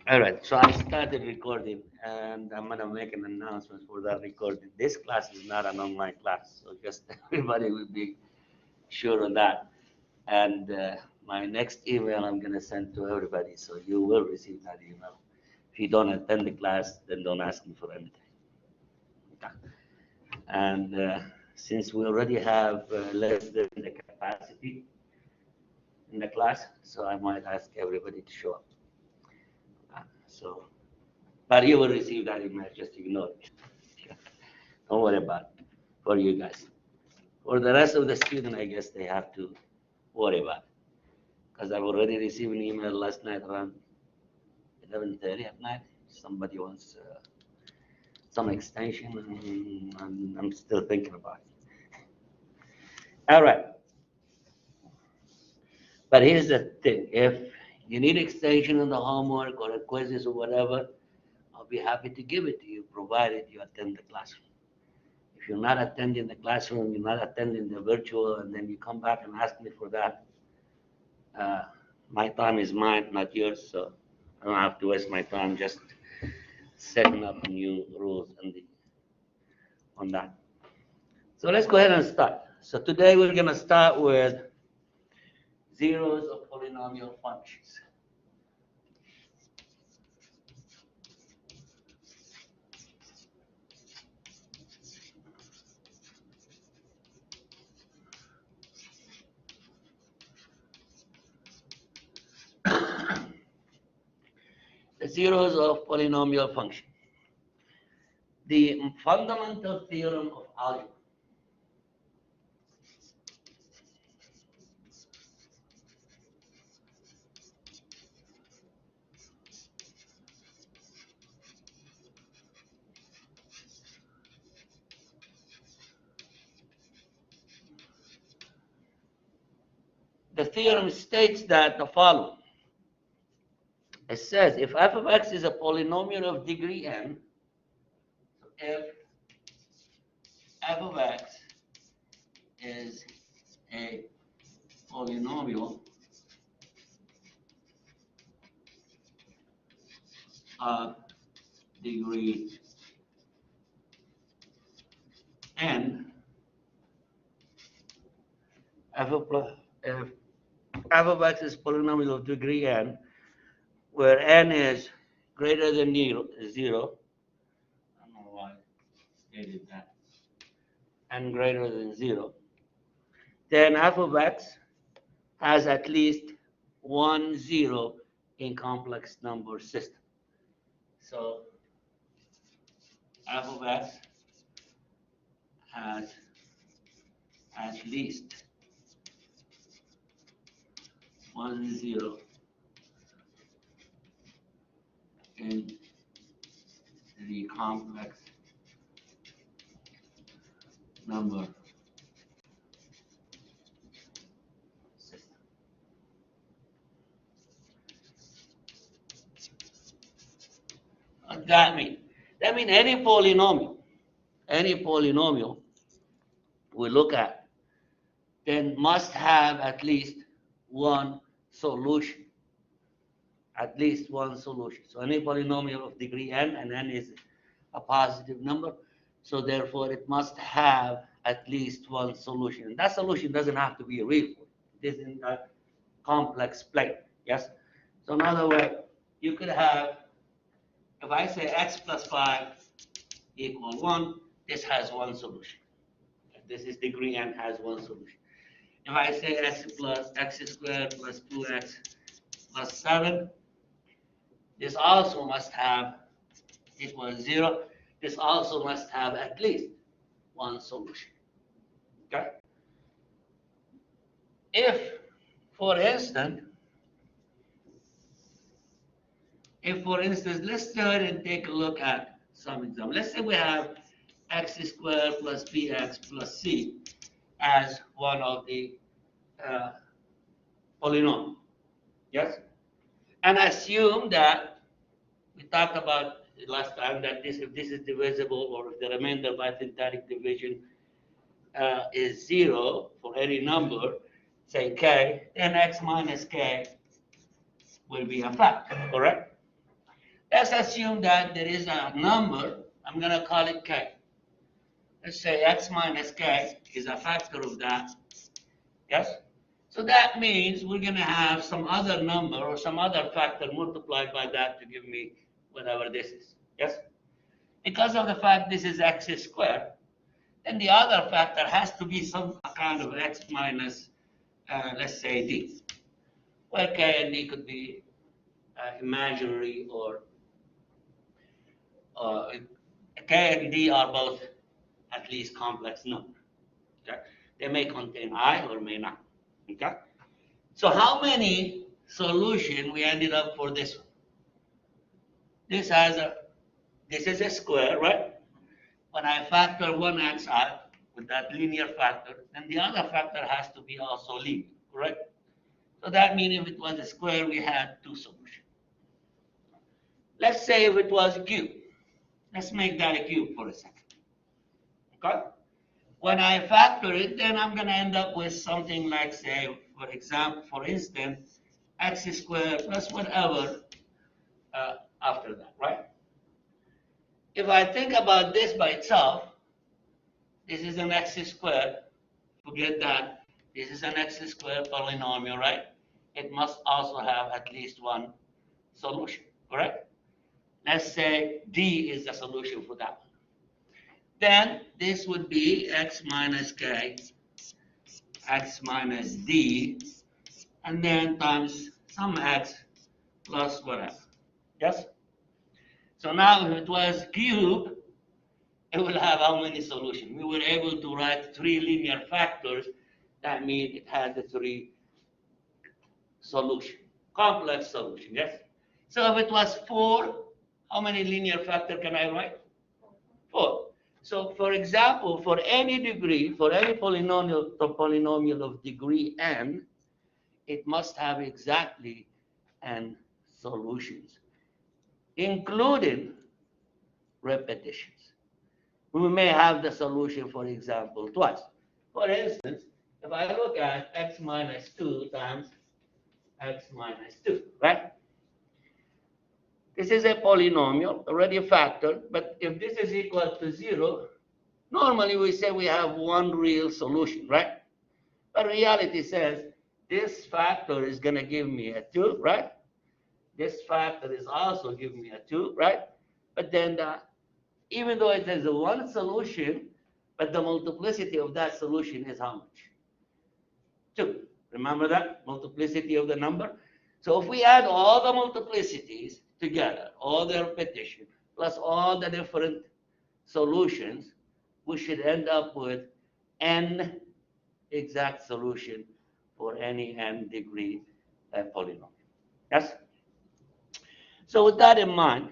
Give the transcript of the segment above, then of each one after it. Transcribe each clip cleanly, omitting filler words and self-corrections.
All right, so I started recording, and I'm gonna make an announcement for that recording. This class is not an online class, so just everybody will be sure of that. And my next email I'm gonna send to everybody, so you will receive that email. If you don't attend the class, then don't ask me for anything. Okay. And since we already have less than the capacity in the class, so I might ask everybody to show up. So, but you will receive that email, just ignore it. Don't worry about it for you guys. For the rest of the student, I guess they have to worry about it. Because I've already received an email last night around 11:30 at night. Somebody wants some extension, and I'm still thinking about it. All right. But here's the thing. If you need extension on the homework or the quizzes or whatever, I'll be happy to give it to you, provided you attend the classroom. If you're not attending the classroom, you're not attending the virtual, and then you come back and ask me for that, uh, my time is mine, not yours, so I don't have to waste my time just setting up new rules on that. So let's go ahead and start. So today we're going to start with zeros of polynomial functions. The zeros of polynomial function. The fundamental theorem of algebra. The theorem states that the following. It says if f of x is a polynomial of degree n, so if f of x is a polynomial of degree n, if f of x is polynomial of degree n, where n is greater than 0, I don't know why they did that, n greater than 0, then f of x has at least one 0 in complex number system. So f of x has at least one 0 in the complex number system. What does that mean? That means any polynomial we look at, then must have at least one solution. At least one solution. So any polynomial of degree n, and n is a positive number, so therefore it must have at least one solution. And that solution doesn't have to be a real one. It is in a complex plane. Yes? So in other words, you could have, if I say x plus 5 equal 1, this has one solution. If this is degree n, has one solution. If I say x squared plus 2x plus 7, this also must have equals 0. This also must have at least one solution. Okay? If, for instance, let's go ahead and take a look at some example. Let's say we have x squared plus bx plus c as one of the polynomials. Yes? And assume that we talked about last time that if this is divisible, or if the remainder by synthetic division is 0 for any number, say k, then x minus k will be a fact, correct? Let's assume that there is a number, I'm going to call it k. Let's say x minus k is a factor of that. Yes? So that means we're going to have some other number or some other factor multiplied by that to give me whatever this is. Yes? Because of the fact this is x squared, then the other factor has to be some kind of x minus, let's say, d, where k and d could be imaginary or k and d are both at least complex numbers. Okay? They may contain I or may not. Okay? So how many solution we ended up for this one? This is a square, right? When I factor one x out with that linear factor, then the other factor has to be also linear, correct? So that means if it was a square, we had two solutions. Let's say if it was a cube. Let's make that a cube for a second. Okay? When I factor it, then I'm going to end up with something like, say, for instance, x squared plus whatever after that, right? If I think about this by itself, this is an x squared. Forget that. This is an x squared polynomial, right? It must also have at least one solution, correct? Let's say d is the solution for that one. Then this would be x minus k, x minus d, and then times some x plus whatever. Yes? So now if it was cube, it will have how many solutions? We were able to write three linear factors. That means it had the three solutions, complex solution, yes? So if it was 4, how many linear factor can I write? 4. So for example, for any degree, for any polynomial of degree n, it must have exactly n solutions, including repetitions. We may have the solution, for example, twice. For instance, if I look at x minus 2 times x minus 2, right? This is a polynomial, already a factor, but if this is equal to 0, normally we say we have one real solution, right? But reality says this factor is going to give me a 2, right? This factor is also giving me a 2, right? But then even though it has a one solution, but the multiplicity of that solution is how much? 2. Remember that? Multiplicity of the number. So if we add all the multiplicities together, all the repetition, plus all the different solutions, we should end up with n exact solution for any n degree polynomial. Yes? So with that in mind,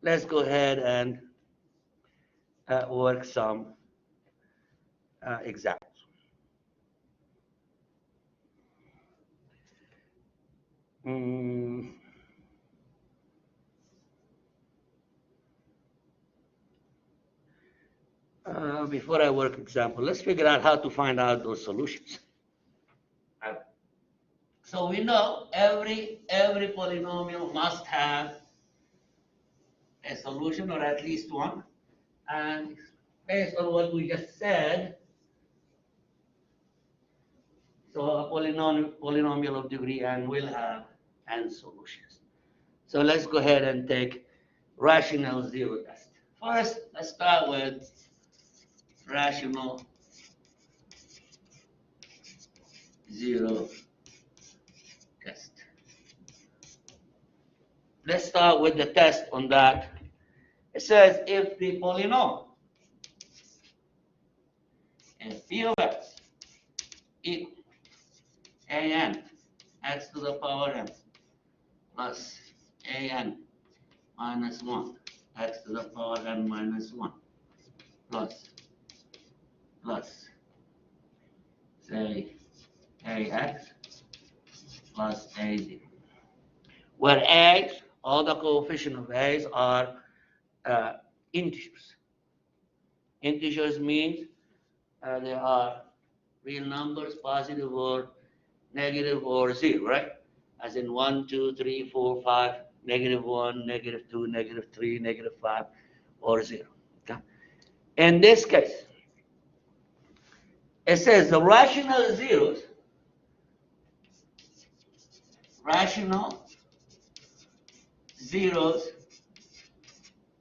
let's go ahead and work some examples. Before I work example, let's figure out how to find out those solutions. So we know every polynomial must have a solution or at least one. And based on what we just said, so a polynomial of degree n will have n solutions. So let's go ahead and take rational zero test. First, let's start with rational zero test. Let's start with the test on that. It says if the polynomial, if p of x equals an x to the power n plus an minus 1 x to the power n minus 1 plus say ax plus az, where a's, all the coefficients of a's are integers. Integers means they are real numbers, positive or negative or 0, right? As in 1, 2, 3, 4, 5, -1, -2, -3, -5, or 0. Okay? In this case, it says the rational zeros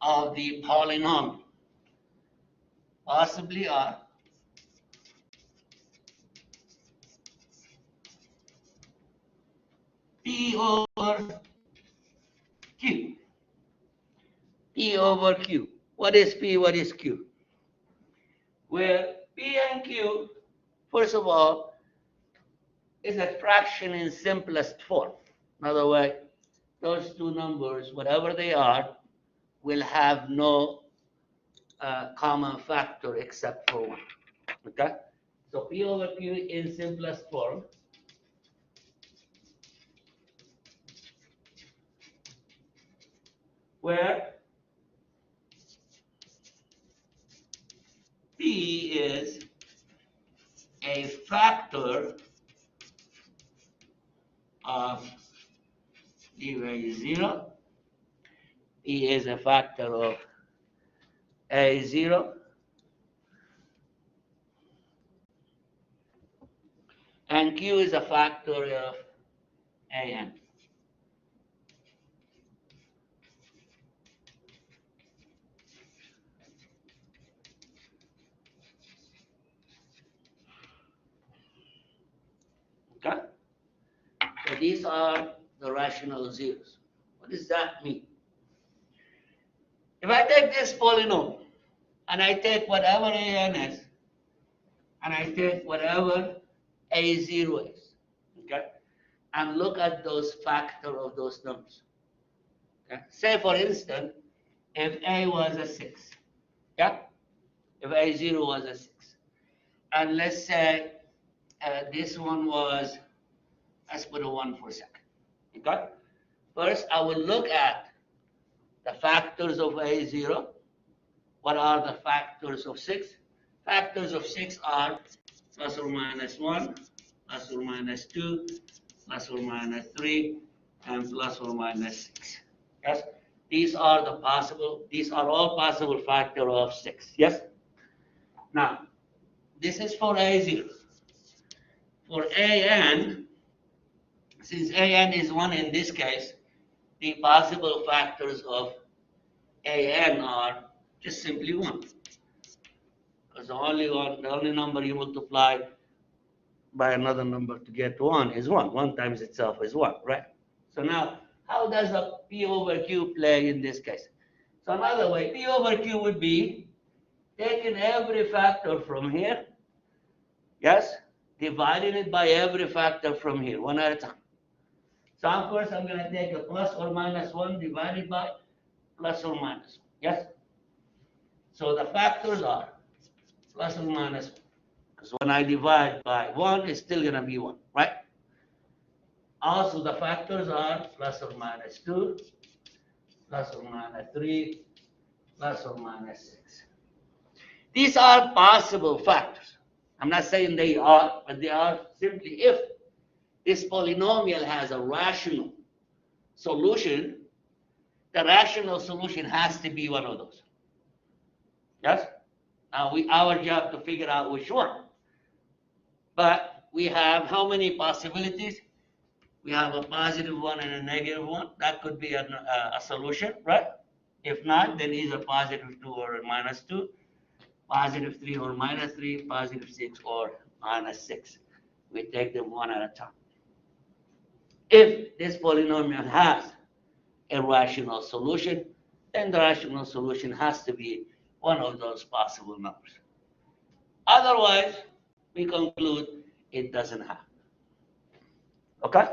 of the polynomial possibly are P over Q. P over Q. What is P? What is Q? Where P and Q, first of all, is a fraction in simplest form. In other words, those two numbers, whatever they are, will have no common factor except for one. Okay? So P over Q in simplest form where P is a factor of A0. P is a factor of A0. And Q is a factor of AN. Okay? So these are the rational zeros. What does that mean? If I take this polynomial and I take whatever AN is and I take whatever A0 is, okay, and look at those factor of those numbers. Okay? Say for instance, if A was a 6, yeah, if A0 was a 6, and let's say this one was, let's put a 1 for a second. Okay? First, I will look at the factors of A0. What are the factors of 6? Factors of 6 are plus or minus 1, plus or minus 2, plus or minus 3, and plus or minus 6. Yes? These are all possible factor of 6. Yes? Now, this is for A0. For AN, since AN is 1 in this case, the possible factors of AN are just simply 1. Because the only number you multiply by another number to get 1 is 1. 1 times itself is 1, right? So now, how does a P over Q play in this case? So another way, P over Q would be taking every factor from here, yes, dividing it by every factor from here, one at a time. So first I'm going to take a plus or minus 1 divided by plus or minus 1, yes? So the factors are plus or minus 1. Because when I divide by 1, it's still going to be 1, right? Also, the factors are plus or minus 2, plus or minus 3, plus or minus 6. These are possible factors. I'm not saying they are, but they are simply if this polynomial has a rational solution, the rational solution has to be one of those. Yes? Now, our job to figure out which one. But we have how many possibilities? We have a positive 1 and a negative 1. That could be a solution, right? If not, then either positive 2 or minus 2, positive 3 or minus 3, positive 6 or minus 6. We take them one at a time. If this polynomial has a rational solution, then the rational solution has to be one of those possible numbers. Otherwise, we conclude it doesn't have. Okay?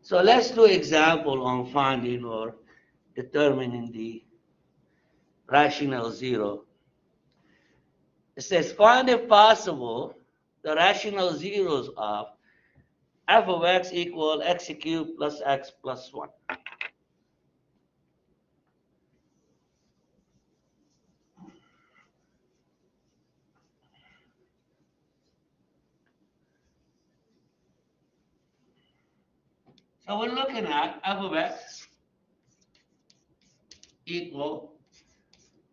So let's do example on finding or determining the rational zero. It says find if possible the rational zeros of f of x equal x cubed plus x plus 1. So we're looking at f of x equal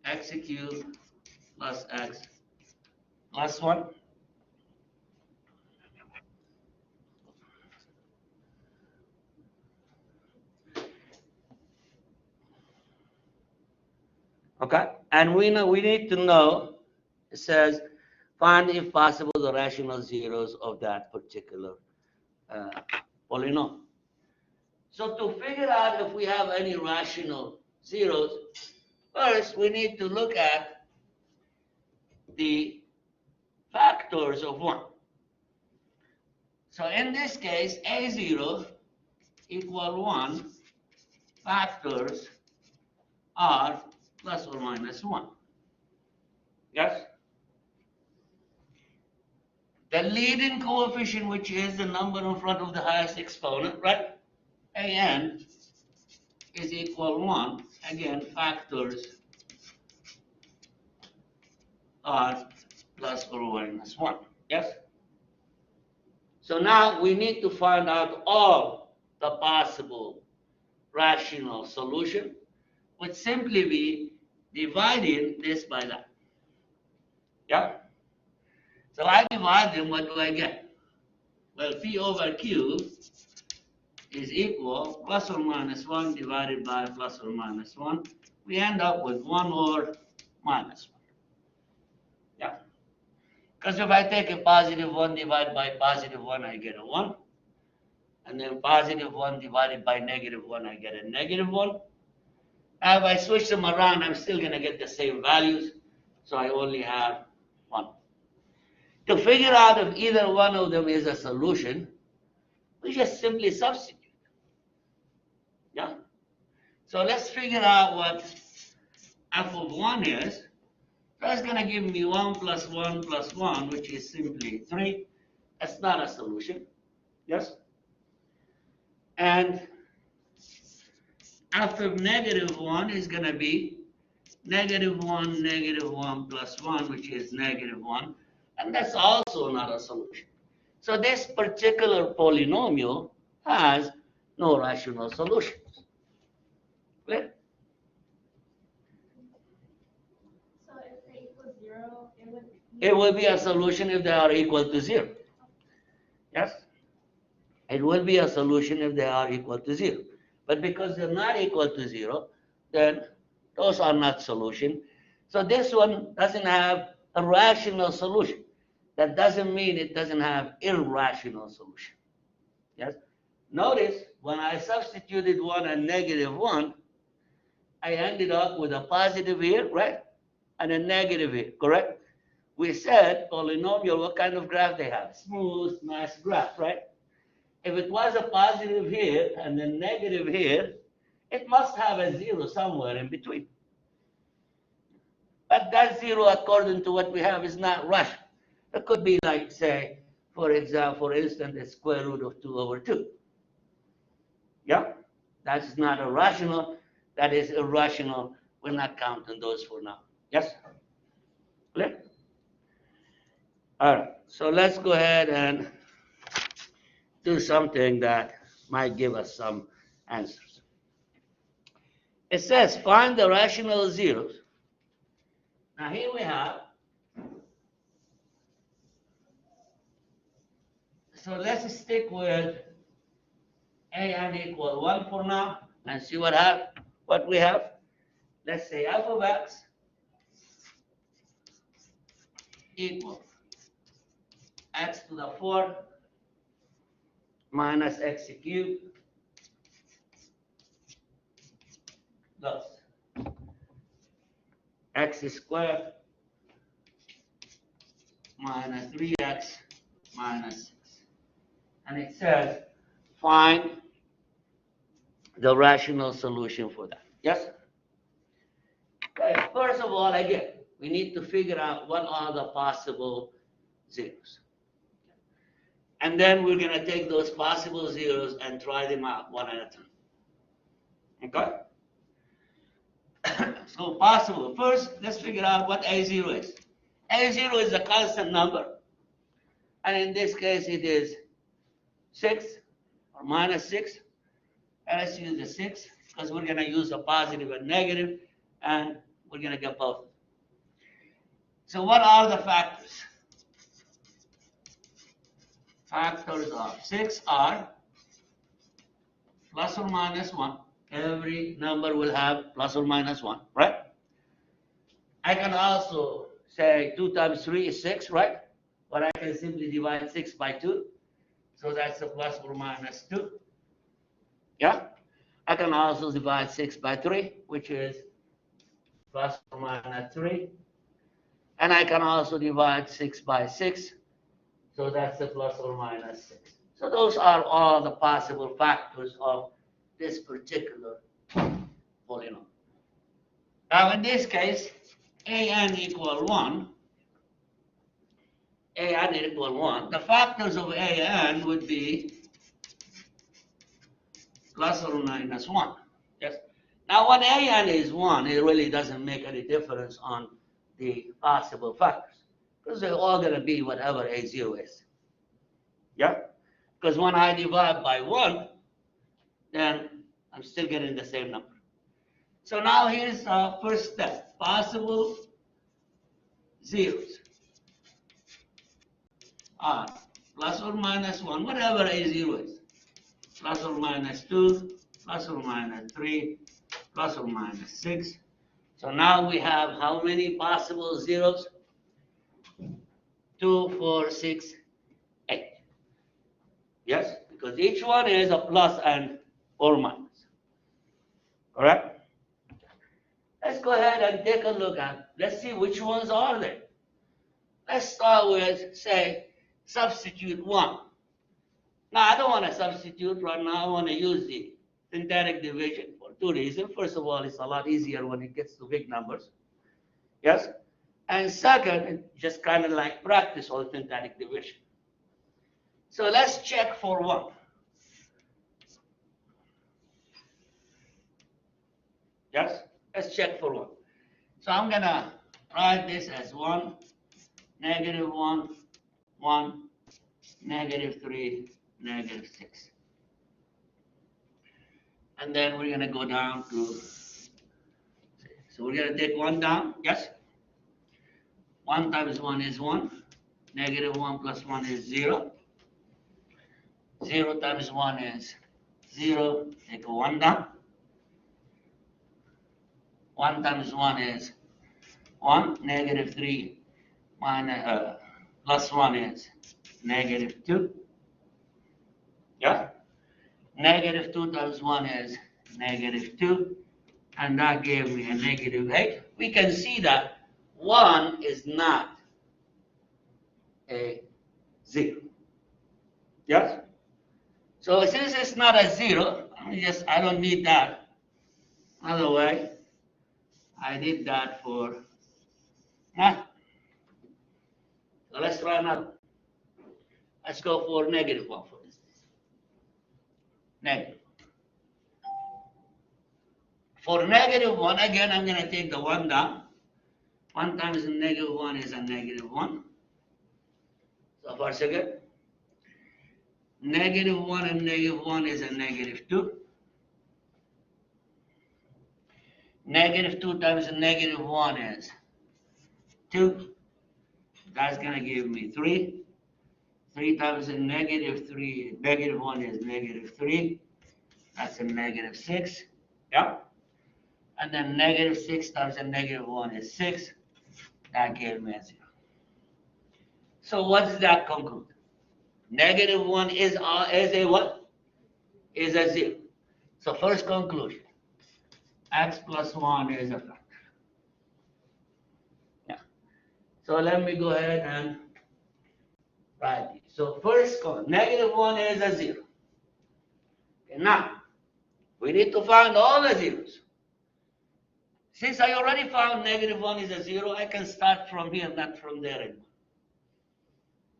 x cubed plus x plus 1. Okay, and we need to know, it says, find if possible the rational zeros of that particular uh, polynomial. So to figure out if we have any rational zeros, first we need to look at the factors of 1. So in this case, a0 equal 1 factors are plus or minus 1. Yes? The leading coefficient, which is the number in front of the highest exponent, right? an is equal 1. Again, factors are plus or minus 1. Yes? So now we need to find out all the possible rational solution, which simply be dividing this by that. Yeah? So I divide them, what do I get? Well, P over Q is equal plus or minus 1 divided by plus or minus 1. We end up with 1 or minus 1. Yeah? Because if I take a positive 1 divided by positive 1, I get a 1. And then positive 1 divided by negative 1, I get a negative 1. Now, if I switch them around, I'm still going to get the same values. So I only have 1. To figure out if either one of them is a solution, we just simply substitute. Yeah? So let's figure out what f of 1 is. That's going to give me 1 plus 1 plus 1, which is simply 3. That's not a solution. Yes? And f of negative 1 is going to be negative 1 plus 1, which is negative 1. And that's also not a solution. So this particular polynomial has no rational solutions. Clear? So if they equal 0, It will be a solution if they are equal to 0. Yes? It will be a solution if they are equal to 0. But because they're not equal to 0, then those are not solution. So this one doesn't have a rational solution. That doesn't mean it doesn't have irrational solution. Yes? Notice when I substituted 1 and negative 1, I ended up with a positive here, right? And a negative here, correct? We said polynomial, what kind of graph they have? Smooth, nice graph, right? If it was a positive here and then negative here, it must have a 0 somewhere in between. But that 0, according to what we have, is not rational. It could be like, say, for instance, the square root of 2 over 2. Yeah? That's not a rational. That is irrational. We're not counting those for now. Yes? Clear? All right. So let's go ahead and do something that might give us some answers. It says find the rational zeros. Now here we have, so let's stick with an equal 1 for now and see what we have. Let's say f of x equals x to the 4 minus x cubed plus x squared minus 3x minus 6. And it says find the rational solution for that. Yes? Okay, first of all, again, we need to figure out what are the possible zeros. And then we're going to take those possible zeros and try them out one at a time. Okay? So possible. First, let's figure out what A0 is. A0 is a constant number. And in this case, it is 6 or -6. And let's use the 6 because we're going to use a positive and negative. and we're going to get both. So what are the factors? Factors of 6 are plus or minus 1. Every number will have plus or minus 1, right? I can also say 2 times 3 is 6, right? But I can simply divide 6 by 2. So that's a plus or minus 2. Yeah? I can also divide 6 by 3, which is plus or minus 3. And I can also divide 6 by 6. So that's a plus or minus 6. So those are all the possible factors of this particular polynomial. Now in this case, an equal 1, an equal 1. The factors of an would be plus or minus 1. Yes. Now when an is 1, it really doesn't make any difference on the possible factors, because they're all going to be whatever a0 is. Yeah? Because when I divide by 1, then I'm still getting the same number. So now here's our first step. Possible zeros are plus or minus 1, whatever a0 is. Plus or minus 2, plus or minus 3, plus or minus 6. So now we have how many possible zeros? 2, 4, 6, 8. Yes, because each one is a plus and or minus. Correct? Let's go ahead and take a look at, let's see which ones are there. Let's start with, say, substitute 1. Now, I don't want to substitute right now. I want to use the synthetic division for 2 reasons. First of all, it's a lot easier when it gets to big numbers. Yes? And second, it's just kind of like practice on synthetic division. So let's check for 1. Yes? Let's check for 1. So I'm going to write this as 1, negative 1, 1, negative 3, negative 6. And then we're going to go down to, so we're going to take 1 down, yes? 1 times 1 is 1, negative 1 plus 1 is 0. 0 times 1 is 0, take a 1 down. 1 times 1 is 1, negative 3 minus, plus 1 is negative 2. Yeah? Negative 2 times 1 is negative 2, and that gave me a negative 8. We can see that 1 is not a 0. Yes? So since it's not a 0, I don't need that. Otherwise, I did that for nothing. So let's try another. Let's go for negative 1 for this. Negative. For negative 1, again, I'm going to take the 1 down. 1 times negative 1 is a negative 1. So far, so good. Negative 1 and negative 1 is a negative 2. Negative 2 times negative 1 is 2. That's going to give me 3. 3 times negative 3, negative 1 is negative 3. That's a negative 6. Yeah? And then negative 6 times negative 1 is 6. That gave me a 0. So what does that conclude? Negative 1 is a what? Is a 0. So first conclusion, x plus 1 is a factor. Yeah. So let me go ahead and write it. So first, negative 1 is a 0. Okay, now, we need to find all the zeros. Since I already found negative 1 is a 0, I can start from here, not from there anymore.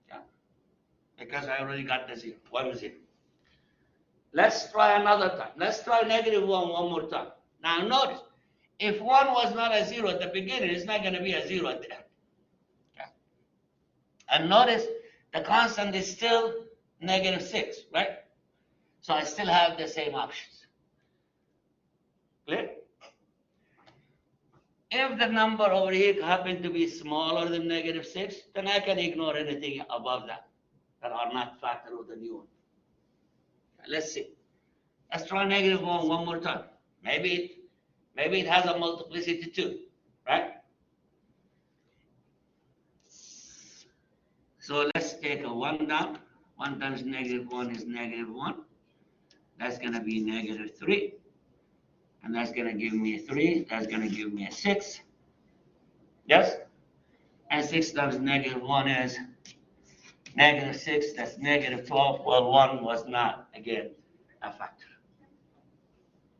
Yeah. Because I already got the 0, 1 0. Let's try another time. Let's try negative 1 one more time. Now notice, if 1 was not a 0 at the beginning, it's not going to be a 0 at the end. Okay. And notice, the constant is still negative 6, right? So I still have the same options. Clear? if the number over here happens to be smaller than -6, then I can ignore anything above that are not factor of the new one. Let's see. Let's try -1 one more time. Maybe it has a multiplicity too, right? So let's take a 1 down. 1 times -1 is -1. That's going to be -3. And that's going to give me a 3. That's going to give me a 6. Yes? And 6 times -1 is -6. That's -12. Well, 1 was not, again, a factor.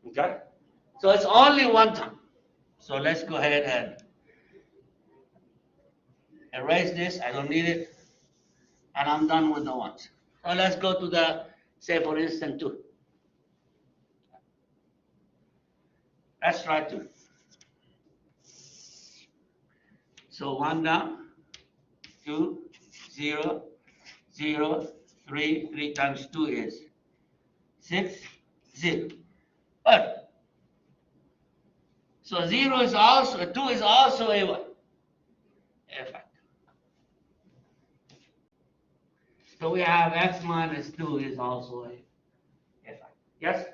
Okay? So it's only one time. So let's go ahead and erase this. I don't need it. And I'm done with the ones. So let's go to the, say for instance, 2. Let's try 2. So 1 down, 2, 0, 0, 3. 3 times 2 is 6, 0. But, so 0 is also, 2 is also a what? A factor. So we have x minus 2 is also a factor. Yes?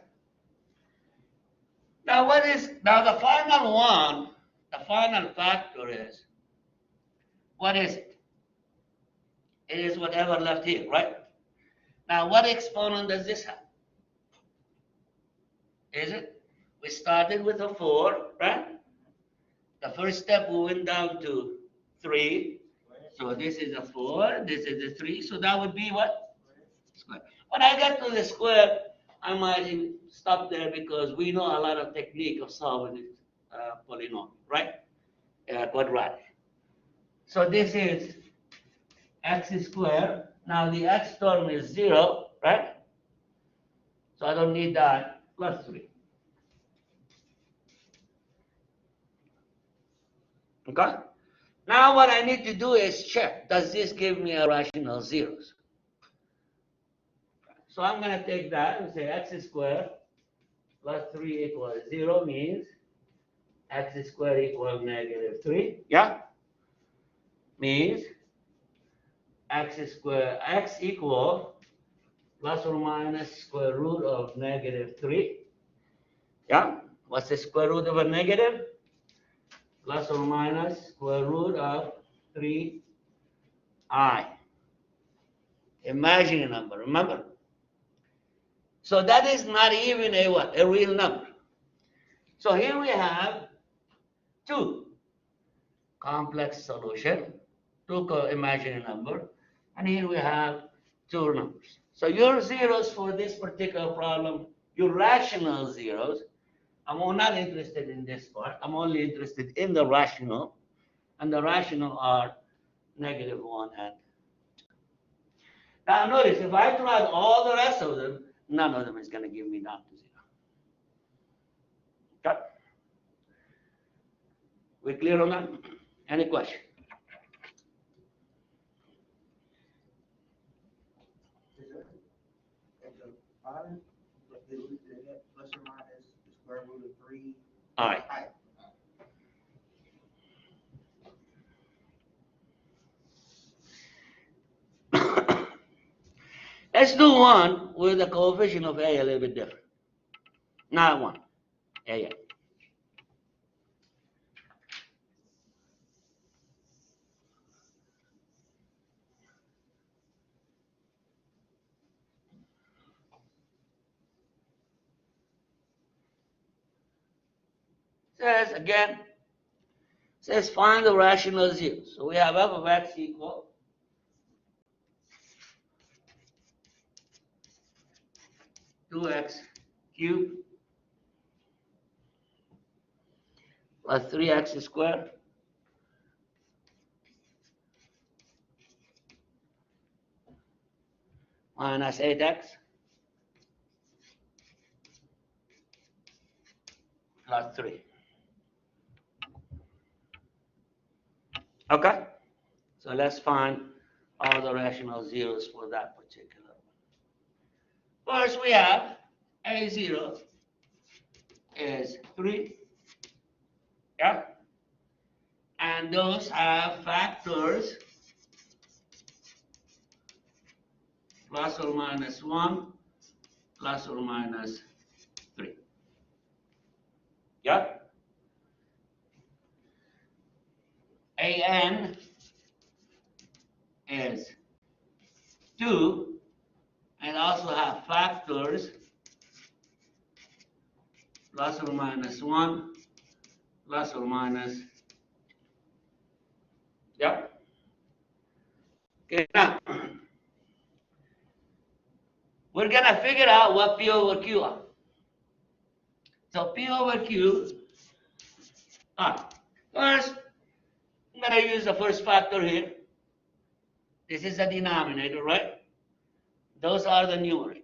Now the final one, the final factor is, what is it? It is whatever left here, right? Now what exponent does this have? Is it? We started with a 4, right? The first step we went down to 3. So this is a 4, this is a 3. So that would be what? Square. When I get to the square, I might stop there because we know a lot of technique of solving polynomial, right? Quadratic. So this is x squared. Now the x term is 0, right? So I don't need that, plus 3. Okay? Now what I need to do is check, does this give me a rational zeros? So I'm going to take that and say x squared plus 3 equals 0 means x squared equals -3. Yeah? Means x squared, x equal plus or minus square root of -3. Yeah? What's the square root of a negative? Plus or minus square root of 3i. Imaginary number, remember? So that is not even a what? A real number. So here we have 2 complex solution, 2 imaginary number, and here we have 2 numbers. So your zeros for this particular problem, your rational zeros, I'm not interested in this part. I'm only interested in the rational, and the rational are -1 and 2. Now notice, if I tried all the rest of them, none of them is going to give me down to 0. Okay? We clear on that? Any question? Plus or minus the square root of 3. All right. Let's do one with the coefficient of a little bit different. Not 1, a. Says again, says find the rational zeros. So we have f of x equal two x cubed plus 3x squared minus 8x plus 3. Okay? So let's find all the rational zeros for that particular one. First we have a0 is 3. Yeah? and those have factors plus or minus 1, plus or minus 3. Yeah? An is 2 and also have factors plus or minus 1, plus or minus. Yeah? Okay, now we're going to figure out what P over Q are. So P over Q are, first, I'm going to use the first factor here. This is the denominator, right? Those are the numerator.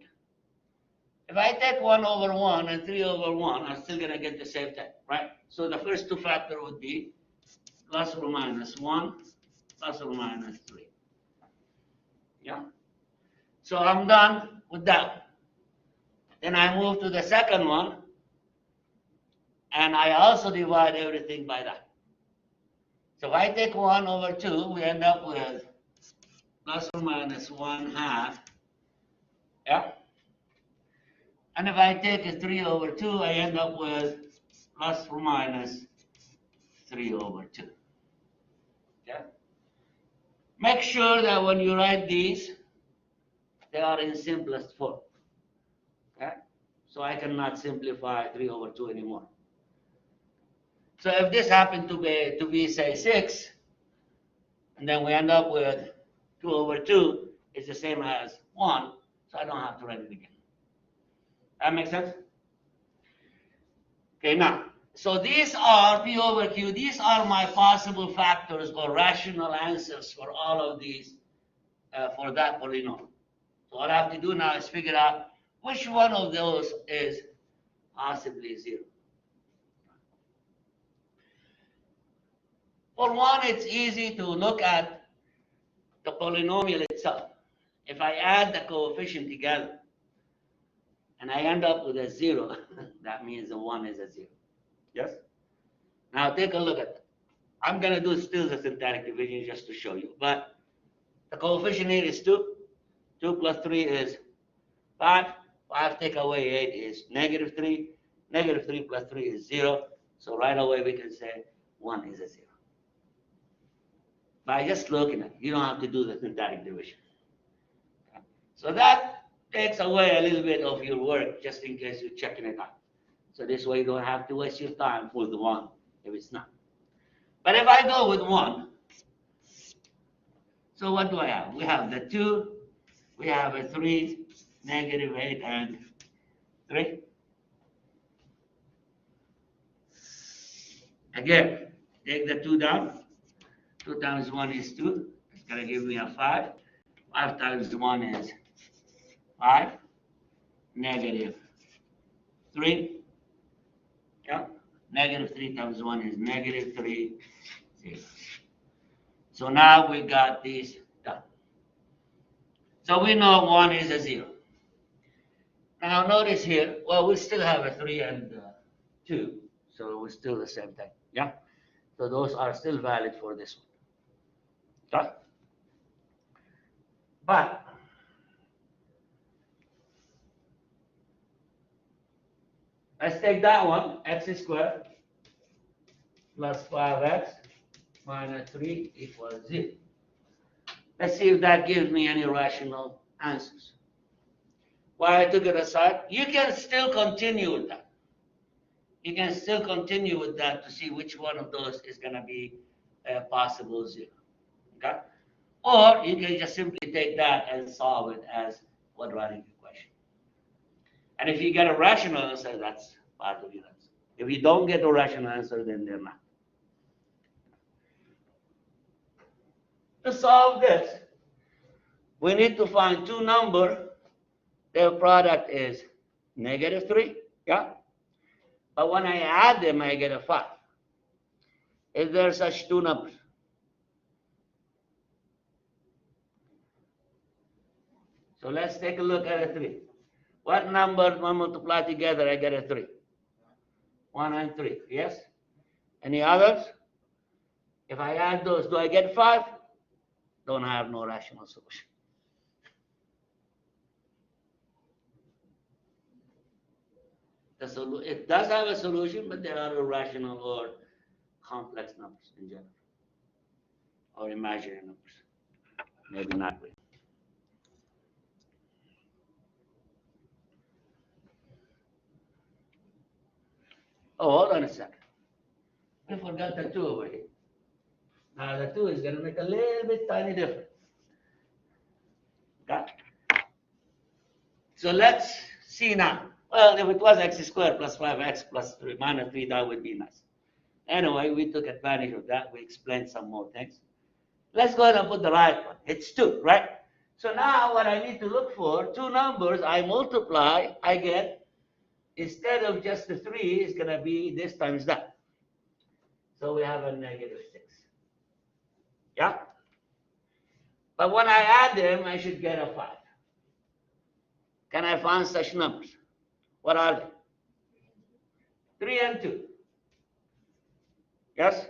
If I take 1 over 1 and 3 over 1, I'm still going to get the same thing, right? So the first two factors would be plus or minus 1, plus or minus 3. Yeah? So I'm done with that. Then I move to the second one, and I also divide everything by that. So if I take 1 over 2, we end up with plus or minus 1/2. Yeah? And if I take a 3 over 2, I end up with plus or minus 3 over 2. Yeah? Make sure that when you write these, they are in simplest form. Okay? So I cannot simplify 3 over 2 anymore. So if this happened to be say 6, and then we end up with 2 over 2, it's the same as 1, so I don't have to write it again. That makes sense? Okay, now, so these are P over Q, these are my possible factors or rational answers for all of these, for that polynomial. So all I have to do now is figure out which one of those is possibly 0. For one, it's easy to look at the polynomial itself. If I add the coefficient together and I end up with a 0, that means the 1 is a 0. Yes? Now take a look at that. I'm going to do still the syntactic division just to show you. But the coefficient here is 2. 2 plus 3 is 5. 5 take away 8 is negative 3. Negative 3 plus 3 is 0. So right away we can say 1 is a 0. By just looking at it, you don't have to do the syntactic division. So that takes away a little bit of your work just in case you're checking it out. So this way you don't have to waste your time for the 1 if it's not. But if I go with 1, so what do I have? We have the 2, we have a 3, negative 8, and 3. Again, take the 2 down. 2 times 1 is 2. It's going to give me a 5. 5 times 1 is 5. Negative 3. Yeah. Negative 3 times 1 is negative 3. 0. So now we got these done. So we know 1 is a 0. Now notice here, well, we still have a 3 and 2. So we're still the same thing. Yeah. So those are still valid for this one. Okay? But let's take that one, x squared plus 5x minus 3 equals 0. Let's see if that gives me any rational answers. Why I took it aside? You can still continue with that. You can still continue with that to see which one of those is going to be a possible 0. Okay? Or you can just simply take that and solve it as quadratic equation. And if you get a rational answer, that's part of your answer. If you don't get a rational answer, then they're not. To solve this, we need to find two numbers. Their product is negative 3, yeah? But when I add them, I get a 5. Is there such two numbers? So let's take a look at a 3. What number when multiply together, I get a 3? 1 and 3, yes? Any others? If I add those, do I get 5? Don't have no rational solution. It does have a solution, but there are irrational or complex numbers in general, or imaginary numbers. Maybe not real. Oh, hold on a second. We forgot the 2 over here. Now the 2 is going to make a little bit tiny difference. Okay? So let's see now. Well, if it was x squared plus 5x plus 3 minus 3, that would be nice. Anyway, we took advantage of that. We explained some more things. Let's go ahead and put the right one. It's 2, right? So now what I need to look for, 2 numbers, I multiply, I get, instead of just the 3, it's going to be this times that. So we have a negative 6. Yeah? But when I add them, I should get a 5. Can I find such numbers? What are they? 3 and 2. Yes?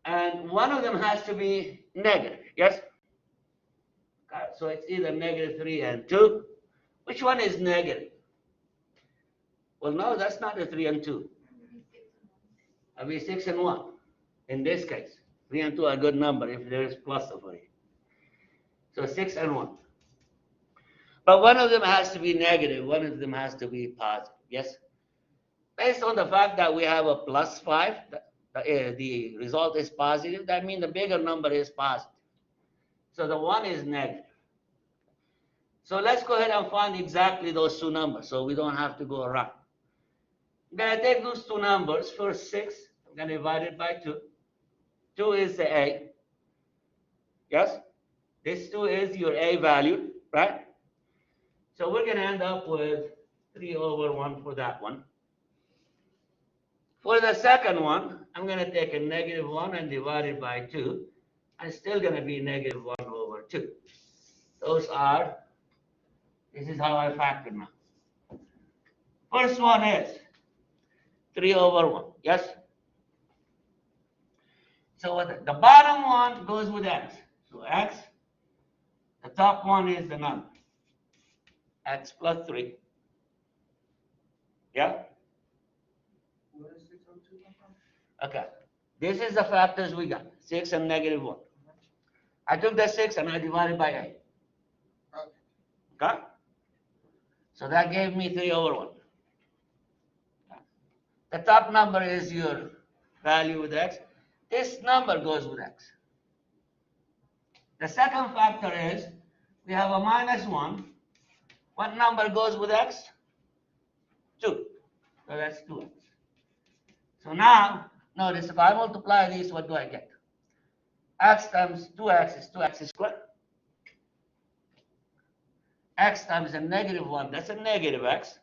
And one of them has to be negative. Yes? Okay, so it's either negative 3 and 2. Which one is negative? Well, no, that's not the 3 and 2. It'll be 6 and 1. In this case, 3 and 2 are a good number if there is plus over here. So 6 and 1. But one of them has to be negative. One of them has to be positive. Yes? Based on the fact that we have a plus 5, the result is positive. That means the bigger number is positive. So the 1 is negative. So let's go ahead and find exactly those 2 numbers so we don't have to go around. I'm going to take those 2 numbers. First 6, I'm going to divide it by 2. 2 is the A. Yes? This 2 is your A value, right? So we're going to end up with 3 over 1 for that one. For the second one, I'm going to take a negative 1 and divide it by 2. I'm still going to be negative 1 over 2. Those are, this is how I factor now. First one is 3 over 1. Yes? So the bottom one goes with x. So x, the top one is the number. X plus 3. Yeah? Where does 6 over 2 come from? Okay. This is the factors we got. 6 and negative 1. I took the 6 and I divided by 8. Okay? So that gave me 3 over 1. The top number is your value with x. This number goes with x. The second factor is we have a minus 1. What number goes with x? 2. So that's 2x. So now, notice if I multiply these, what do I get? X times 2x is 2x squared. X times a negative 1, that's a negative x.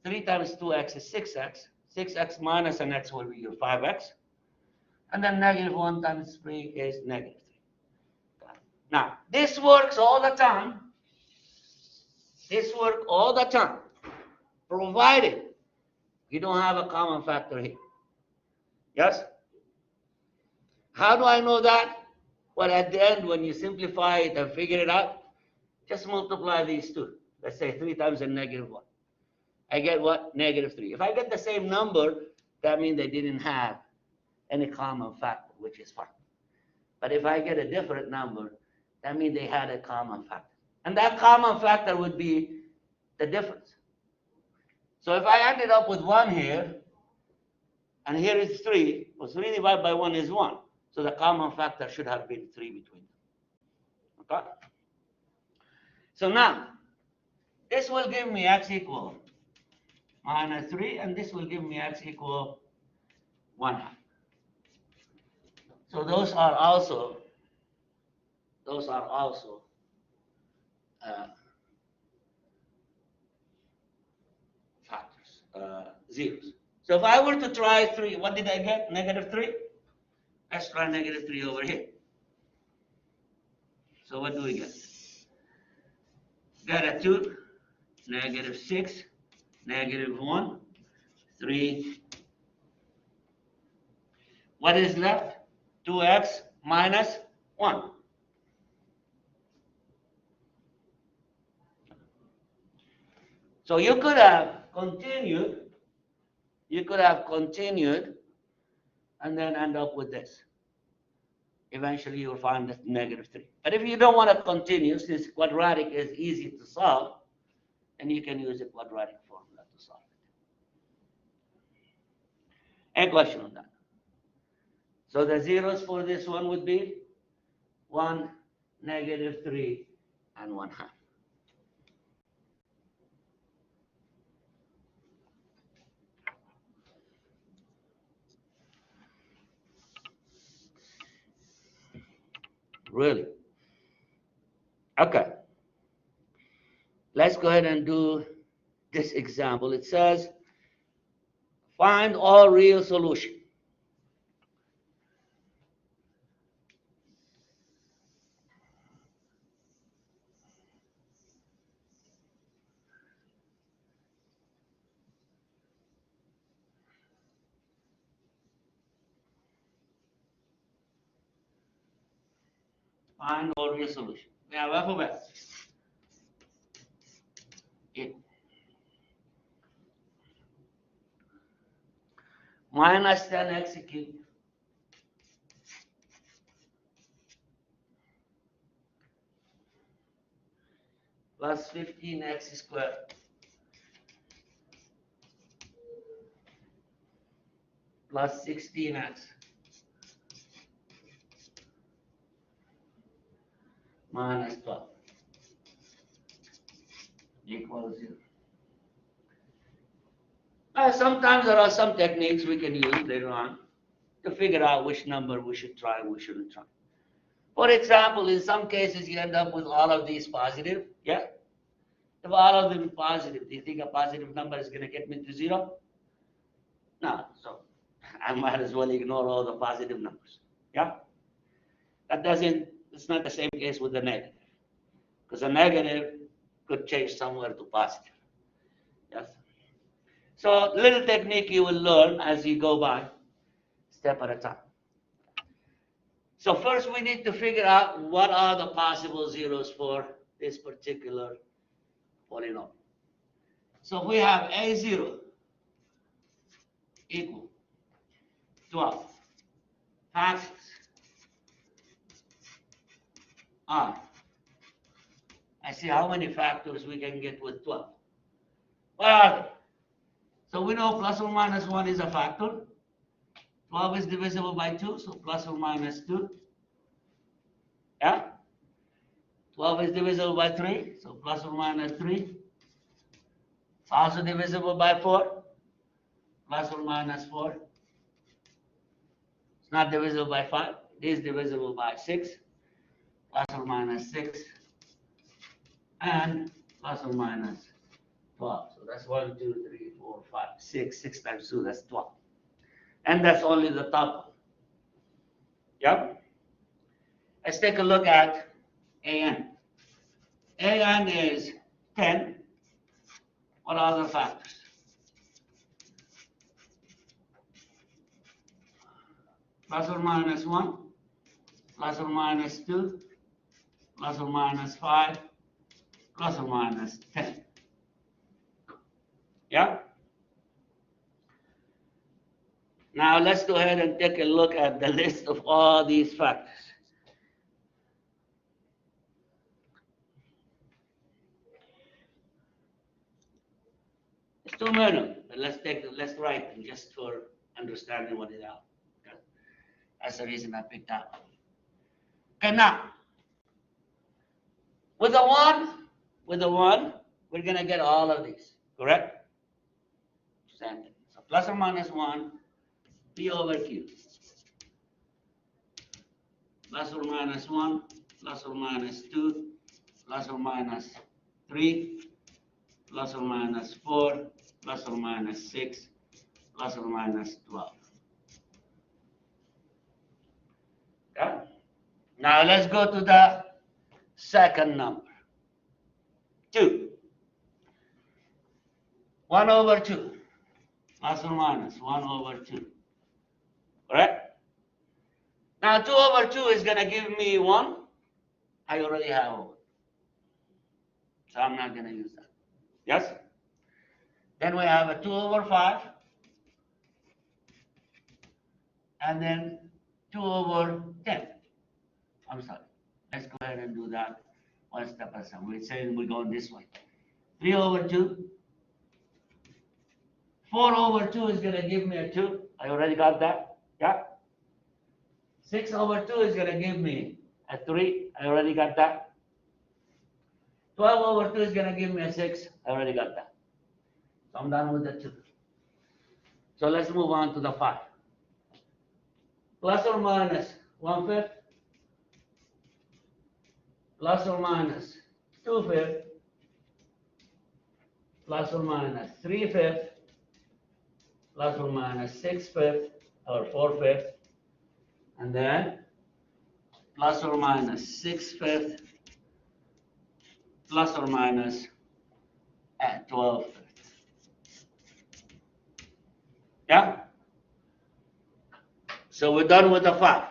3 times 2x is 6x. 6x minus an x will be your 5x. And then negative 1 times 3 is negative 3. Now, this works all the time. This works all the time, provided you don't have a common factor here. Yes? How do I know that? Well, at the end, when you simplify it and figure it out, just multiply these 2. Let's say 3 times a negative 1. I get what? Negative 3. If I get the same number, that means they didn't have any common factor, which is fine. But if I get a different number, that means they had a common factor. And that common factor would be the difference. So if I ended up with 1 here, and here is 3, well, 3 divided by 1 is 1. So the common factor should have been 3 between them. Okay? So now, this will give me x equal minus 3, and this will give me x equal 1/2. So those are also factors, zeros. So if I were to try 3, what did I get? Negative 3? Let's try negative 3 over here. So what do we get? Got a 2, negative 6, negative 1, 3, What is left? 2x minus 1. So you could have continued and then end up with this. Eventually you'll find that -3. But if you don't want to continue, since quadratic is easy to solve, then you can use a quadratic formula to solve it. Any question on that? So the zeros for this one would be 1, -3, and 1/2. Really? Okay. Let's go ahead and do this example. It says, find all real solution. Find all real solution. We have alphabet. Minus 10x cubed plus 15x squared plus 16x minus 12 equals 0. Sometimes there are some techniques we can use later on to figure out which number we should try and we shouldn't try. For example, in some cases you end up with all of these positive. Yeah? If all of them positive, do you think a positive number is going to get me to 0? No. So I might as well ignore all the positive numbers. Yeah? It's not the same case with the negative. Because a negative could change somewhere to positive. Yes? So little technique you will learn as you go by, step at a time. So first we need to figure out what are the possible zeros for this particular polynomial. So we have a0 equal 12 factors are. I see how many factors we can get with 12. What are they? So we know plus or minus 1 is a factor. 12 is divisible by 2, so plus or minus 2. Yeah? 12 is divisible by 3, so plus or minus 3. It's also divisible by 4, plus or minus 4. It's not divisible by 5. It is divisible by 6, plus or minus 6. And plus or minus 12. So that's 1, 2, 3, 4, 5, 6. 6 times 2, that's 12. And that's only the top one. Yep. Let's take a look at AN. AN is 10. What are the factors? Plus or minus 1, plus or minus 2, plus or minus 5, plus or minus 10. Yeah? Now let's go ahead and take a look at the list of all these factors. It's too many, but let's write them just for understanding what it is. Okay? That's the reason I picked that one. Okay, now with the one, we're gonna get all of these, correct? Same thing. So plus or minus 1, p over q. Plus or minus 1, plus or minus 2, plus or minus 3, plus or minus 4, plus or minus 6, plus or minus 12. Okay? Now let's go to the second number. 2. 1 over 2, plus or minus 1 over 2. Correct? Now 2 over 2 is going to give me 1. I already have 1. So I'm not going to use that. Yes? Then we have a 2 over 5. And then 2 over 10. I'm sorry. Let's go ahead and do that one step at a time. We're saying we're going this way. 3 over 2. 4 over 2 is going to give me a 2. I already got that. Yeah? 6 over 2 is going to give me a 3. I already got that. 12 over 2 is going to give me a 6. I already got that. So I'm done with the 2. So let's move on to the 5. Plus or minus 1/5. Plus or minus 2/5. Plus or minus 3/5. Plus or minus 6/5 or 4/5. And then plus or minus 6/5. Plus or minus 12/5. Yeah? So we're done with the 5.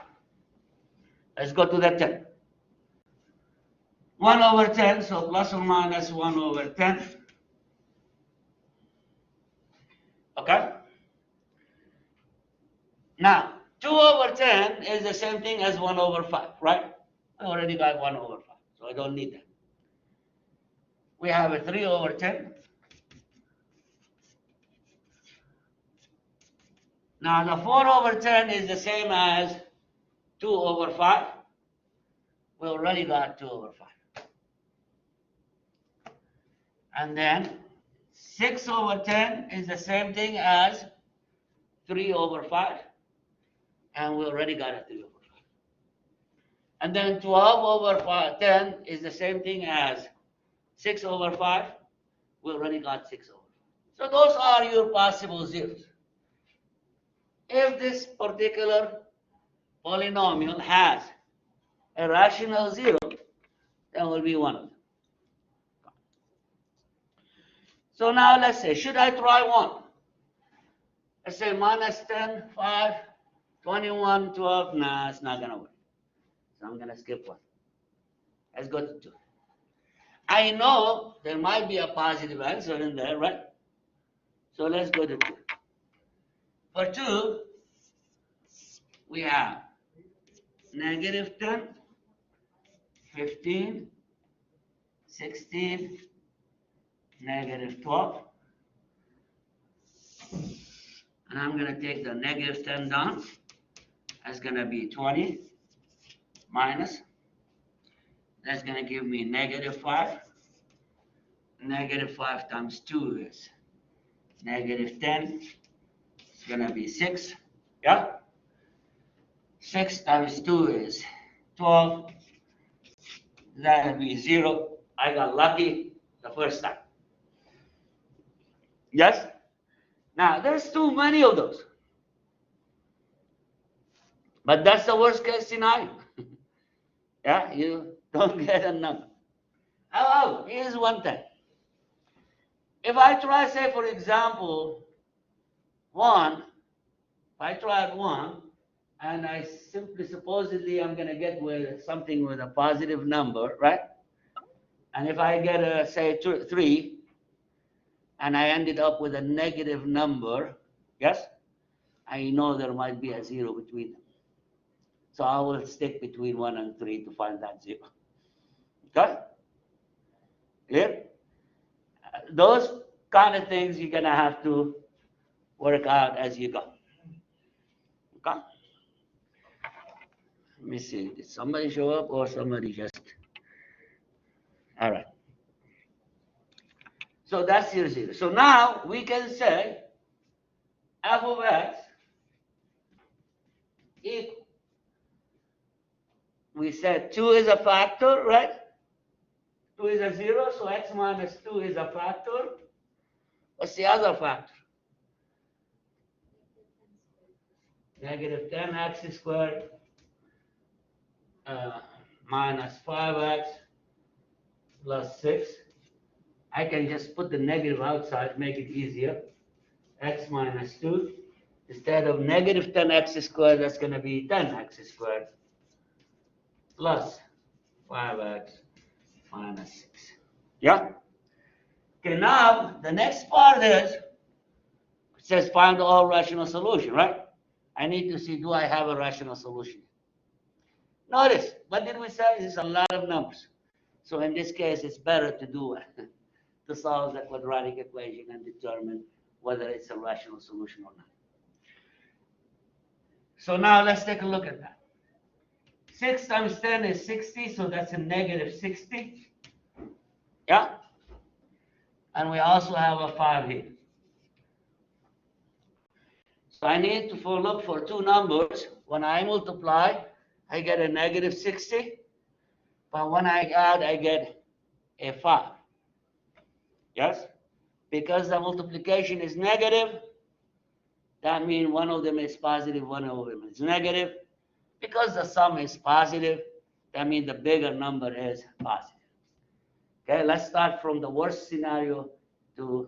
Let's go to the 10. 1 over 10, so plus or minus 1 over 10. Okay? Now, 2 over 10 is the same thing as 1 over 5, right? I already got 1 over 5, so I don't need that. We have a 3 over 10. Now, the 4 over 10 is the same as 2 over 5. We already got 2 over 5. And then 6 over 10 is the same thing as 3 over 5. And we already got a 3 over 5. And then 12 over 10 is the same thing as 6 over 5. We already got 6 over 5. So those are your possible zeros. If this particular polynomial has a rational zero, then will be one of them. So now let's say, should I try one? Let's say minus 10, 5, 21, 12. Nah, it's not going to work. So I'm going to skip one. Let's go to 2. I know there might be a positive answer in there, right? So let's go to 2. For 2, we have negative 10, 15, 16, negative 12. And I'm going to take the negative 10 down. That's going to be 20 minus. That's going to give me negative 5. Negative 5 times 2 is negative 10. It's going to be 6. Yeah? 6 times 2 is 12. That will be 0. I got lucky the first time. Yes? Now, there's too many of those. But that's the worst case scenario. Yeah, you don't get a number. However, here's one thing. If I try, say, for example, 1, if I try 1, and I simply, supposedly, I'm going to get with something with a positive number, right? And if I get a, say, 3, and I ended up with a negative number, yes, I know there might be a 0 between them. So I will stick between 1 and 3 to find that 0. Okay? Clear? Those kind of things you're going to have to work out as you go. Okay? Let me see. Did somebody show up or somebody just... All right. So that's your 0. So now we can say f of x equal. We said 2 is a factor, right? 2 is a 0, so x minus 2 is a factor. What's the other factor? Negative 10x squared minus 5x plus 6. I can just put the negative outside, make it easier. X minus 2 Instead of negative 10x squared, that's going to be 10x squared plus 5x minus 6. Yeah? Okay, now the next part is, it says find all rational solution, right? I need to see, do I have a rational solution? Notice, what did we say? There's a lot of numbers. So in this case, it's better to do to solve the quadratic equation and determine whether it's a rational solution or not. So now let's take a look at that. 6 times 10 is 60, so that's a negative 60. Yeah? And we also have a 5 here. So I need to look for two numbers. When I multiply, I get a negative 60. But when I add, I get a 5. Yes? Because the multiplication is negative, that means one of them is positive, one of them is negative. Because the sum is positive, that means the bigger number is positive. Okay, let's start from the worst scenario to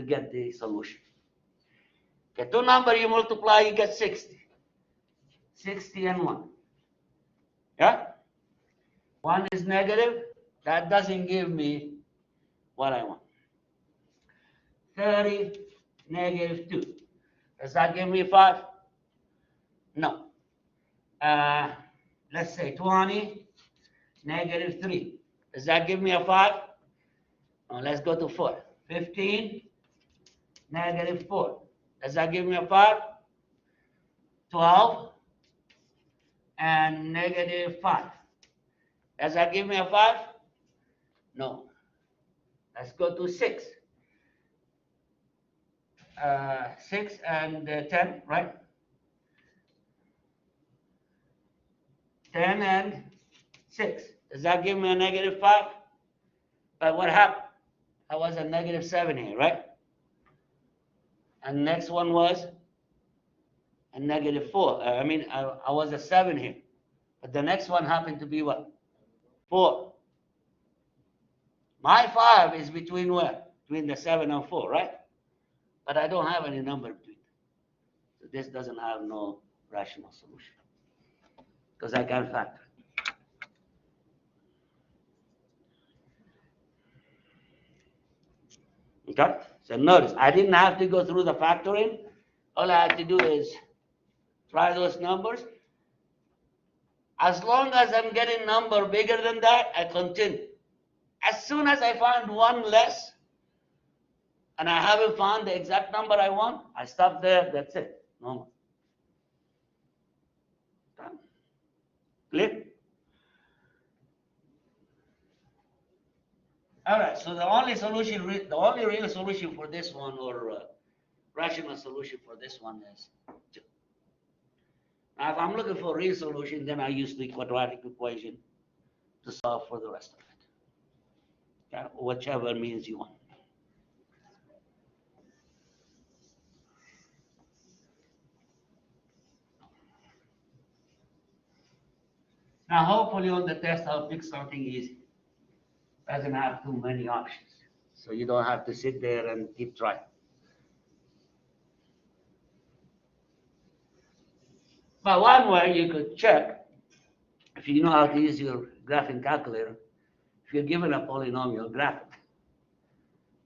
get the solution. Okay, two numbers you multiply, you get 60. 60 and 1. Yeah? 1 is negative, that doesn't give me what I want. 30, negative 2. Does that give me 5? No. Let's say 20, negative 3. Does that give me a 5? Oh, let's go to 4. 15, negative 4. Does that give me a 5? 12, and negative 5. Does that give me a 5? No. Let's go to 6. 6 and 10, right? 10 and 6. Does that give me a negative 5? But what happened? I was a negative 7 here, right? And next one was a negative 4. I was a 7 here. But the next one happened to be what? 4. My 5 is between where? Between the 7 and 4, right? But I don't have any number between them. So this doesn't have no rational solution. Because I can't factor. Okay? So notice, I didn't have to go through the factoring. All I had to do is try those numbers. As long as I'm getting number bigger than that, I continue. As soon as I find one less, and I haven't found the exact number I want, I stop there, that's it. No more. Done. Clear? All right, so the only real solution for this one, or rational solution for this one, is 2. Now, if I'm looking for a real solution, then I use the quadratic equation to solve for the rest of it. Okay? Whichever means you want. Now, hopefully on the test, I'll pick something easy. Doesn't have too many options. So you don't have to sit there and keep trying. But one way you could check, if you know how to use your graphing calculator, if you're given a polynomial, graph it.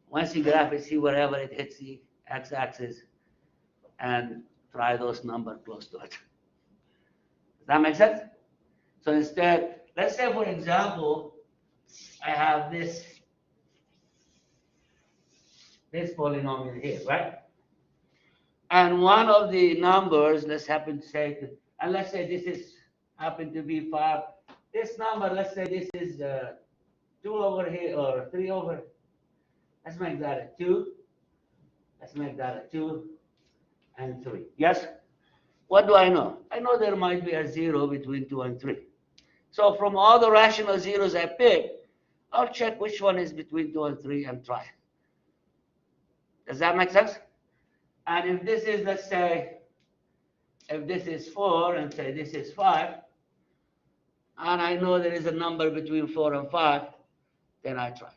Once you graph it, see wherever it hits the x-axis and try those numbers close to it. Does that make sense? So instead, let's say, for example, I have this polynomial here, right? And one of the numbers, let's happen to say, and let's say this is happen to be 5. This number, let's say this is 2 over here, or 3 over. Let's make that a 2. Let's make that a 2 and 3. Yes? What do I know? I know there might be a 0 between 2 and 3. So from all the rational zeros I pick, I'll check which one is between 2 and 3 and try. Does that make sense? And if this is, let's say, if this is 4 and say this is 5, and I know there is a number between 4 and 5, then I try.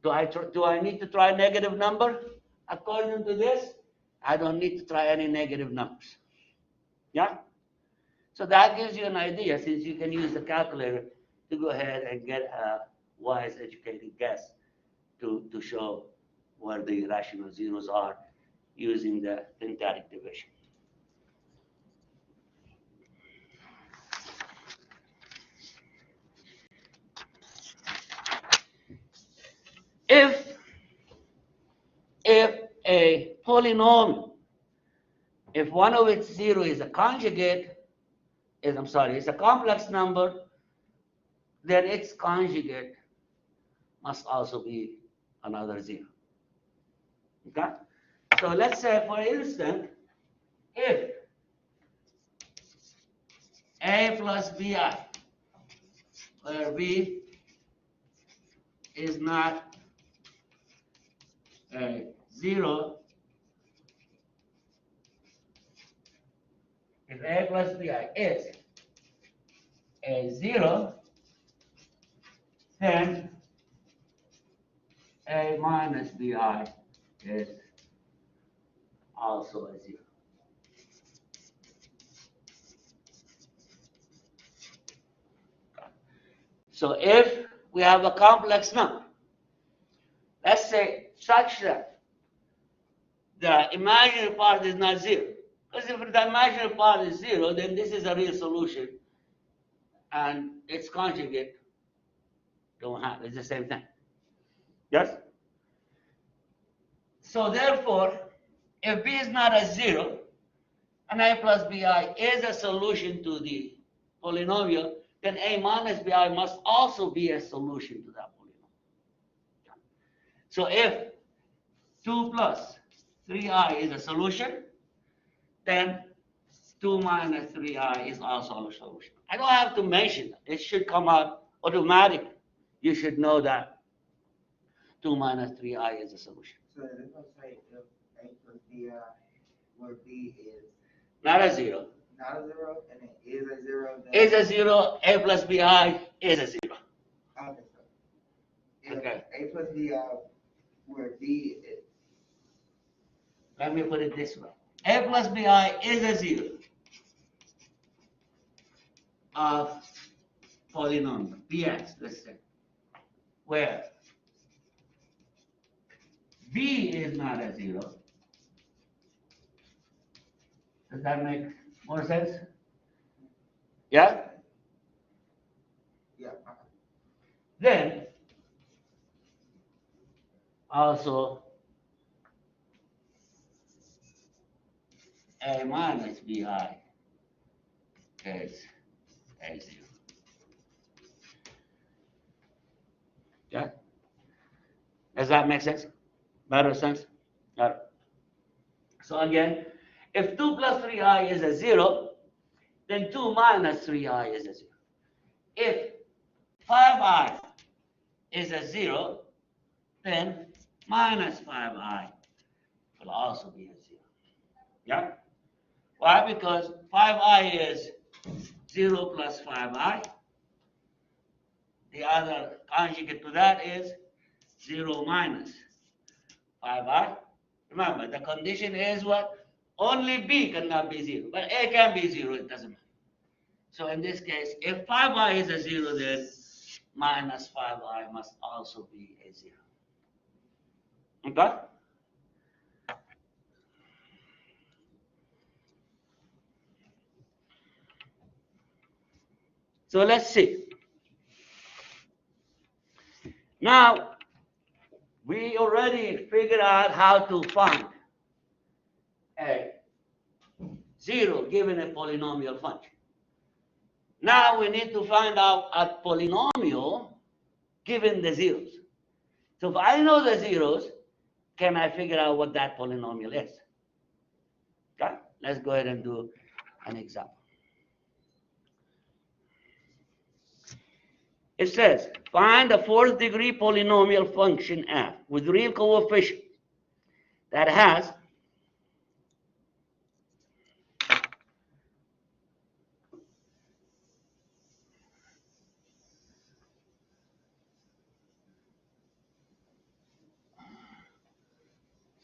Do I need to try a negative number according to this? I don't need to try any negative numbers. Yeah? So that gives you an idea, since you can use the calculator to go ahead and get a wise, educated guess to show where the rational zeros are using the syntactic division. If a polynomial, if one of its zero is a conjugate, it's a complex number, then its conjugate must also be another zero. Okay? So let's say, for instance, if a plus bi, where b is not a zero, if a plus bi is a zero, then a minus bi is also a zero. So if we have a complex number, let's say such that the imaginary part is not zero, because if the imaginary part is zero, then this is a real solution, and its conjugate don't have, it's the same thing. Yes? So therefore, if b is not a zero, and a plus bi is a solution to the polynomial, then a minus bi must also be a solution to that polynomial. So if 2 plus 3i is a solution, then 2 minus 3i is also a solution. I don't have to mention it. It should come out automatically. You should know that 2 minus 3i is a solution. So this will say if a plus b, where b is Not a zero. not a zero and it is a zero, then. Is a zero, a plus bi is a zero. Okay, so if Okay. a plus b, where b is. Let me put it this way. A plus bi is a zero of polynomial, px, let's say, where b is not a zero. Does that make more sense? Yeah? Yeah. Then, also, a minus bi is a zero. Yeah? Does that make sense? Better sense? Better. So again, if 2 plus 3i is a zero, then 2 minus 3i is a zero. If 5i is a zero, then minus 5i will also be a zero. Yeah? Why? Because 5i is 0 plus 5i. The other conjugate to that is 0 minus 5i. Remember, the condition is what? Only b cannot be 0, but a can be 0, it doesn't matter. So in this case, if 5i is a 0, then minus 5i must also be a 0. Okay? So let's see. Now, we already figured out how to find a 0 given a polynomial function. Now we need to find out a polynomial given the zeros. So if I know the zeros, can I figure out what that polynomial is? Okay, let's go ahead and do an example. It says, find the fourth degree polynomial function f with real coefficients that has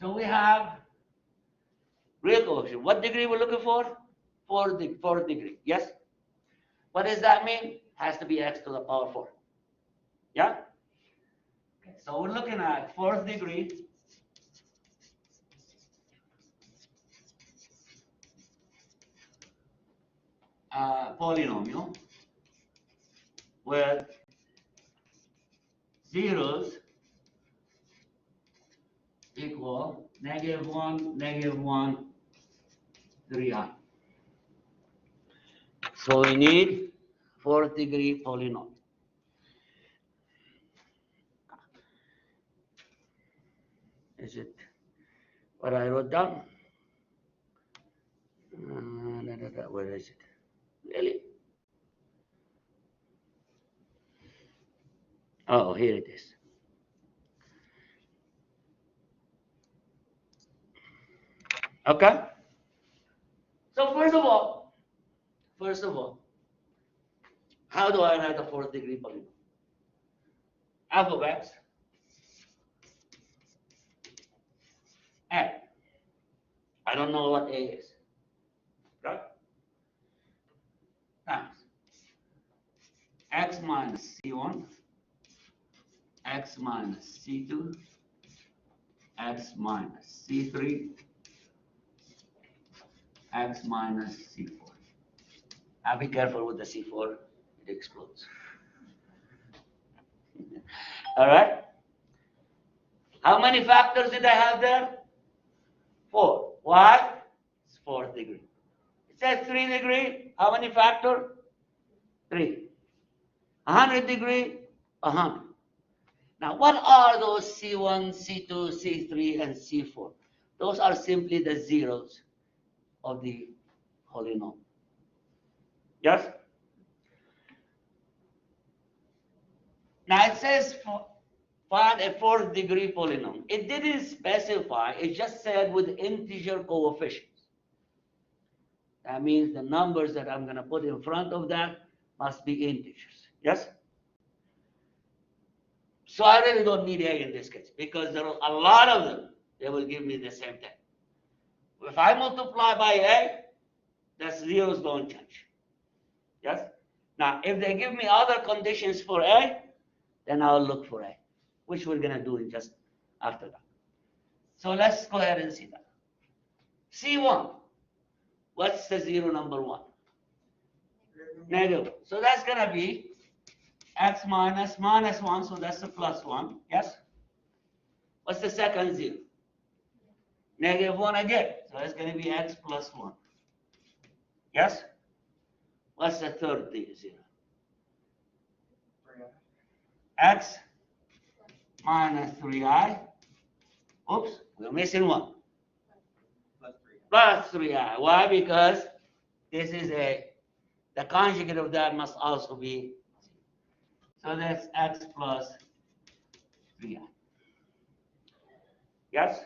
so we have Real coefficient. What degree we're looking for? Fourth degree. Yes? What does that mean? Has to be x to the power 4. Yeah? Okay, so we're looking at fourth degree polynomial with zeros equal -1, 3i. So we need fourth degree polynomial. Is it what I wrote down? Where is it? Really? Oh, here it is. Okay. So first of all, how do I write a fourth degree polynomial? F of x, a. I don't know what a is. Right? Times x minus c1, x minus c2, x minus c3, x minus c4. Now be careful with the c4, it explodes. All right? How many factors did I have there? 4. Why? It's fourth degree. It says 3 degree. How many factor? 3. 100 degree, 100. Now, what are those C1, C2, C3, and C4? Those are simply the zeros of the polynomial. Yes? Now, it says find a fourth degree polynomial. It didn't specify, it just said with integer coefficients. That means the numbers that I'm going to put in front of that must be integers. Yes? So I really don't need a in this case because there are a lot of them. They will give me the same thing. If I multiply by a, the zeros don't change. Yes? Now, if they give me other conditions for a, then I'll look for a, which we're going to do in just after that. So let's go ahead and see that. C1. What's the zero number 1? Negative. So that's going to be x minus 1, so that's the plus 1. Yes? What's the second zero? -1 again. So it's going to be x plus 1. Yes? What's the third zero? X minus 3i. Oops, we're missing 1. Plus 3i. Why? Because this is the conjugate of that must also be. So that's x plus 3i. Yes?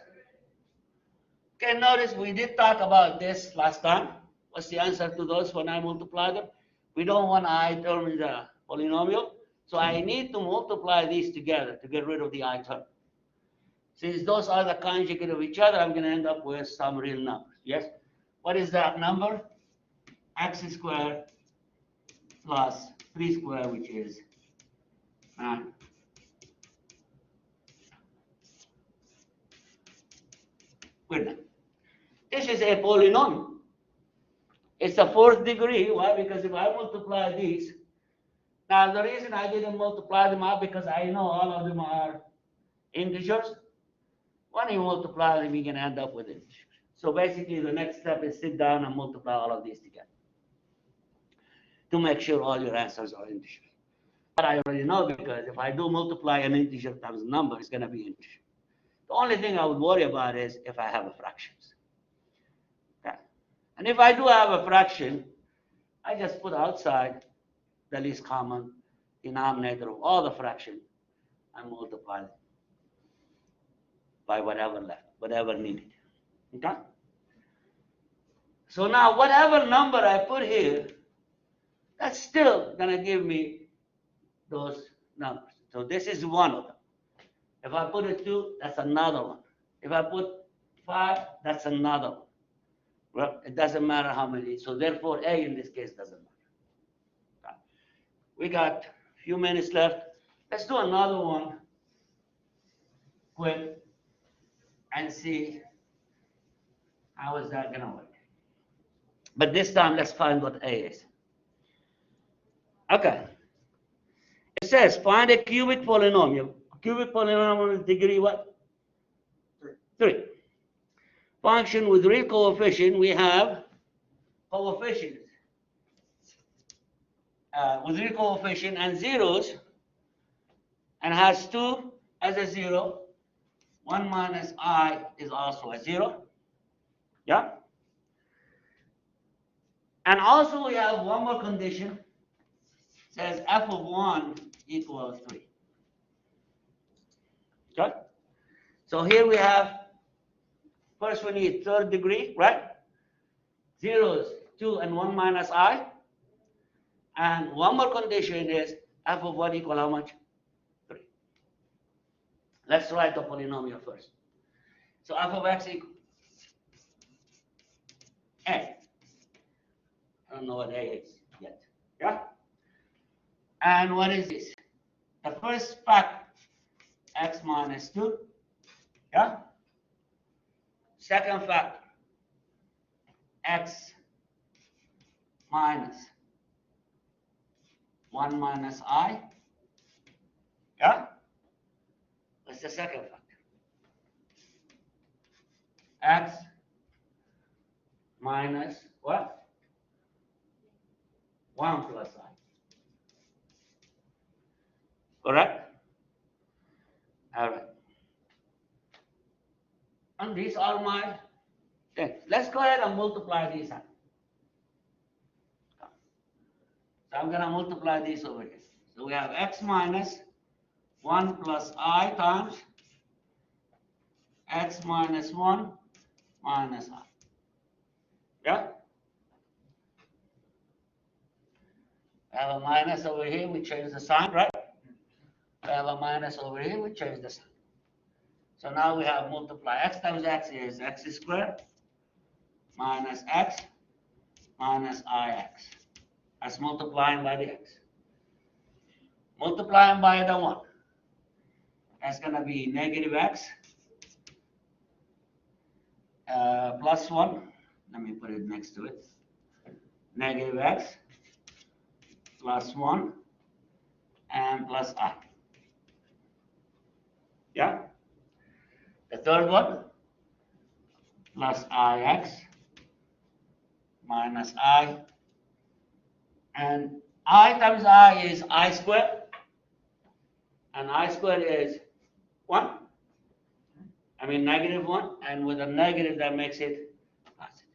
Okay, notice we did talk about this last time. What's the answer to those when I multiply them? We don't want I term in the polynomial, so I need to multiply these together to get rid of the I term. Since those are the conjugate of each other, I'm going to end up with some real numbers. Yes? What is that number? X squared plus 3 squared, which is 9. We're done. This is a polynomial. It's a fourth degree. Why? Because if I multiply these, now the reason I didn't multiply them out because I know all of them are integers. When you multiply them, you're going to end up with integers. So basically, the next step is sit down and multiply all of these together to make sure all your answers are integers. But I already know because if I do multiply an integer times a number, it's going to be integer. The only thing I would worry about is if I have a fractions. Okay. And if I do have a fraction, I just put outside the least common denominator of all the fractions and multiply it by whatever left, whatever needed. Okay? So now whatever number I put here, that's still going to give me those numbers. So this is one of them. If I put a 2, that's another one. If I put 5, that's another one. Well, it doesn't matter how many. So therefore, A in this case doesn't matter. We got a few minutes left. Let's do another one quick and see how is that going to work. But this time, let's find what A is. Okay. It says find a cubic polynomial. Cubic polynomial is degree what? 3. Function with real coefficient, we have coefficients with real coefficient and zeros, and has 2 as a 0. 1 minus I is also a 0. Yeah? And also we have one more condition. It says f of 1 equals 3. Okay? So here we have, first we need third degree, right? Zeros, 2 and 1 minus I. And one more condition is f of 1 equal how much? 3. Let's write the polynomial first. So f of x equals a. I don't know what a is yet. Yeah? And what is this? The first factor, x minus 2. Yeah? Second factor, x minus 1 minus I. Yeah? What's the second factor? X minus what? 1 plus I. Correct? All right. And these are my things. Let's go ahead and multiply these out. So I'm going to multiply these over here. So we have x minus 1 plus I times x minus 1 minus I. Yeah? We have a minus over here, we change the sign, right? We have a minus over here, we change the sign. So now we have multiply x times x is x squared minus x minus ix. That's multiplying by the x. Multiplying by the 1. That's going to be negative x plus 1. Let me put it next to it. Negative x plus 1 and plus I. Yeah? The third one, plus ix minus I. And I times I is I squared. And I squared is 1. I mean negative 1. And with a negative, that makes it positive.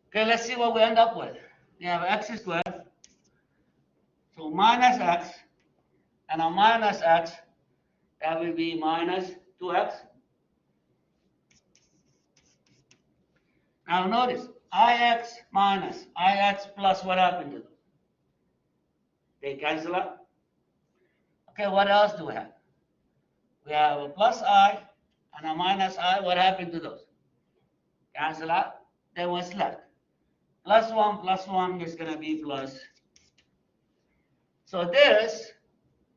Okay, let's see what we end up with. We have x squared. So minus x. And a minus x, that will be minus 2x. Now notice, ix minus ix plus what happened to them? They cancel out. Okay, what else do we have? We have a plus I and a minus I. What happened to those? Cancel out. Then what's left? Plus 1 is going to be plus. So this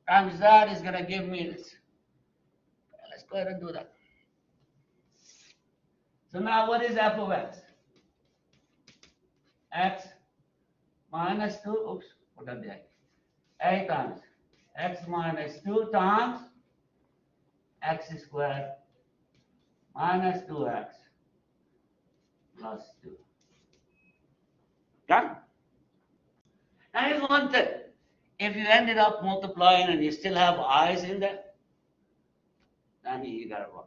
times that is going to give me this. Let's go ahead and do that. So now what is f of x? X minus 2, oops, forgot the a times x minus 2 times x squared minus 2x plus 2. Done? Now here's one thing. If you ended up multiplying and you still have i's in there, then you got it wrong.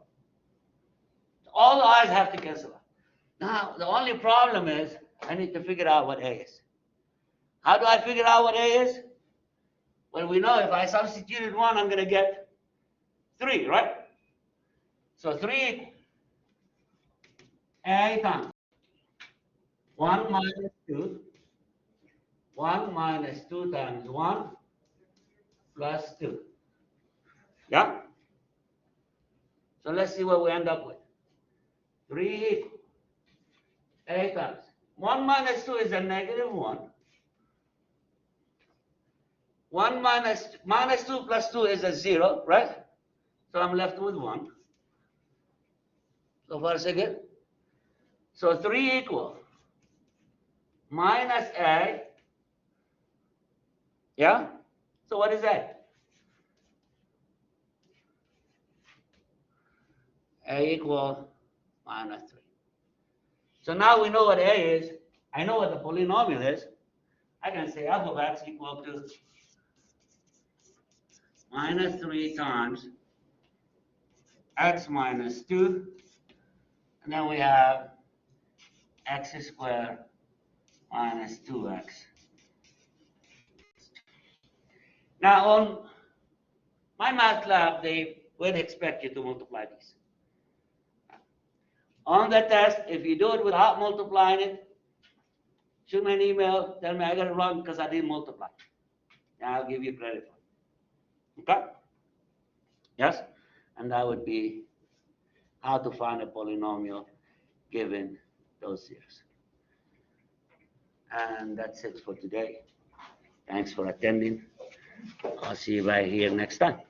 All the i's have to cancel out. Now, the only problem is I need to figure out what a is. How do I figure out what a is? Well, we know if I substituted 1, I'm going to get 3, right? So 3 equals a times 1 minus 2. 1 minus 2 times 1 plus 2. Yeah? So let's see what we end up with. 3 equals A times 1 minus 2 is a negative 1. 1 minus 2 plus 2 is a 0, right? So I'm left with 1. So far, so good. So 3 equals minus A. Yeah? So what is that? A equals minus 3. So now we know what A is. I know what the polynomial is. I can say f of x equal to minus 3 times x minus 2. And then we have x squared minus 2x. Now on my math lab, they would expect you to multiply these. On the test, if you do it without multiplying it, shoot me an email, tell me I got it wrong because I didn't multiply. And I'll give you credit for it. Okay? Yes? And that would be how to find a polynomial given those zeros. And that's it for today. Thanks for attending. I'll see you right here next time.